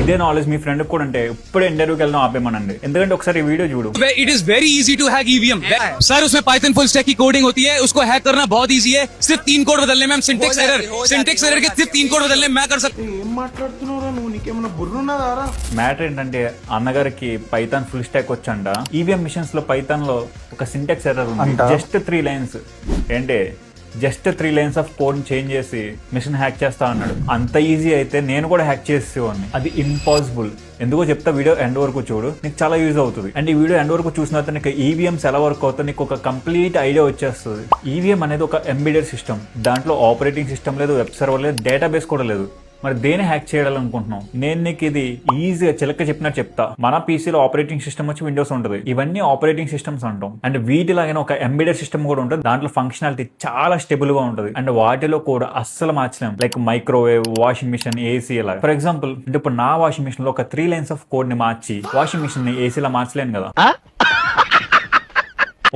ఇదే నాలెడ్జ్ మీ ఫ్రెండ్ కూడా అంటే ఇప్పుడు ఇంటర్వ్యూకి వెళ్దాం ఆపేమనండి, ఎందుకంటే ఒకసారి ఈ వీడియో చూడు. It is very easy to hack EVM sir, उसमें पाइथन फुल स्टैक की कोडिंग होती है, उसको हैक करना बहुत इजी है. सिर्फ 3 कोड बदलने में हम सिंटेक्स एरर के सिर्फ 3 कोड बदलने में मैं कर सकता हूं. ఏం మాట్లాడుతున్నావురా నువ్వు? నీకేమన్నా బుర్రున్నదారా? మ్యాటర్ ఏంటంటే అన్నగారికి పైథాన్ ఫుల్ స్టాక్ వచ్చంట. ఈవీఎం మిషన్స్ లో పైథాన్ లో ఒక సింటాక్స్ ఎర్రర్ ఉంది, జస్ట్ 3 లైన్స్. ఏంటి just 3 lines of code change చేసి మిషన్ హ్యాక్ చేస్తా అన్నాడు. అంత ఈజీ అయితే నేను కూడా హ్యాక్ చేసేవాడిని. అది ఇంపాసిబుల్. ఎందుకో చెప్తా, వీడియో ఎండ్ వరకు చూడు, నీకు చాలా యూజ్ అవుతుంది. అండ్ ఈ వీడియో ఎండ్ వరకు చూసిన తర్వాత నీకు ఈవీఎంస్ ఎలా వర్క్ అవుతుంది, నీకు ఒక కంప్లీట్ ఐడియా వచ్చేస్తుంది. ఈవీఎం అనేది ఒక ఎంబెడెడ్ సిస్టమ్. దాంట్లో ఆపరేటింగ్ సిస్టమ్ లేదు, వెబ్ సర్వర్ లేదు, డేటాబేస్ కూడా లేదు. మరి దేని హ్యాక్ చేయాలనుకుంటున్నాం? నేను నీకు ఇది ఈజీగా చిలక చెప్పినట్టు చెప్తా. మన పీసీలో ఆపరేటింగ్ సిస్టమ్ వచ్చి విండోస్ ఉంటుంది. ఇవన్నీ ఆపరేటింగ్ సిస్టమ్స్ అంటాం. అండ్ వీటిలాగైనా ఒక ఎంబెడెడ్ సిస్టమ్ కూడా ఉంటుంది. దాంట్లో ఫంక్షనాలిటీ చాలా స్టేబుల్ గా ఉంటుంది. అండ్ వాటిలో కూడా అస్సలు మార్చలేం. Like microwave, washing machine, AC ఇలా. ఫర్ ఎగ్జాంపుల్ అంటే ఇప్పుడు నా వాషింగ్ మిషన్ లో ఒక 3 లైన్స్ ఆఫ్ కోడ్ ని మార్చి వాషింగ్ మిషన్ ని ఏసీలా మార్చలేను కదా.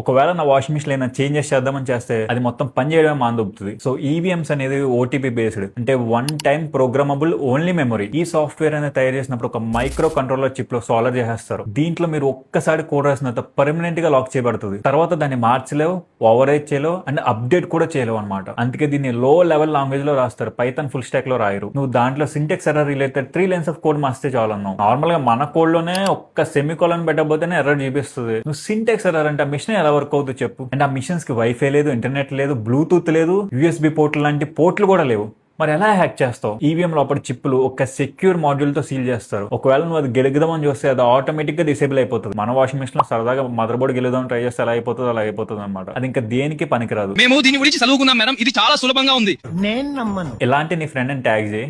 ఒకవేళ నా వాషింగ్ మిషన్ ఏమైనా చేంజెస్ చేద్దామని చేస్తే అది మొత్తం పని చేయడమే మాందొబ్బుతుంది. సో ఈవీఎంస్ అనేది ఓటీపీ బేస్డ్, అంటే one time programmable only memory. ఈ సాఫ్ట్వేర్ అనేది తయారు చేసినప్పుడు ఒక మైక్రో కంట్రోలర్ చిప్ లో సాల్వ్ చేసేస్తారు. దీంట్లో మీరు ఒక్కసారి కోడ్ రాసిన తర్వాత పర్మనెంట్ గా లాక్ చేయబడుతుంది. తర్వాత దాన్ని మార్చలేవు, ఓవరైజ్ చేయలేవు, అండ్ అప్డేట్ కూడా చేయలేవు అనమాట. అందుకే దీన్ని లో లెవెల్ లాంగ్వేజ్ లో రాస్తారు, పైథాన్ ఫుల్ స్టాక్ లో రాయరు. నువ్వు దాంట్లో Sintex error related 3 lines of code మార్చితే చాలన్నావు. నార్మల్ గా మన కోడ్ లోనే ఒక్క సెమికోలన్ పెట్టకపోతేనే ఎర్రర్ చూపిస్తుంది. నువ్వు సింటెక్స్ ఎర్రర్ అంటే మిషన్ ఎలా వర్క్ అవుతుంది చెప్పు. అండ్ ఆ మిషన్స్ కి వైఫై లేదు, ఇంటర్నెట్ లేదు, బ్లూటూత్ లేదు, యూఎస్బి పోర్ట్ లాంటి పోర్ట్లు కూడా లేవు. మరి ఎలా హ్యాక్ చేస్తావు? ఈవీఎం లోపల చిప్పులు ఒక సెక్యూర్ మాడ్యూల్ తో సీల్ చేస్తారు. ఒకవేళ నువ్వు అది గెలుగుదామని చూస్తే అది ఆటోమేటిక్ గా డిసేబుల్ అయిపోతుంది. మన వాషింగ్ మిషన్ లో సరదాగా మదర్ బోర్డ్ గెలుదాం ట్రై చేస్తే ఎలా అయిపోతుంది అలా అయిపోతుంది అనమాట. అది ఇంకా దేనికి పనికిరాదు. మేము దీని గురించి చదువుకున్నాం మేడం, ఇది చాలా సులభంగా ఉంది. నేను నమ్మను. ఇలాంటి నీ ఫ్రెండ్ అని ట్యాగ్ చేయి.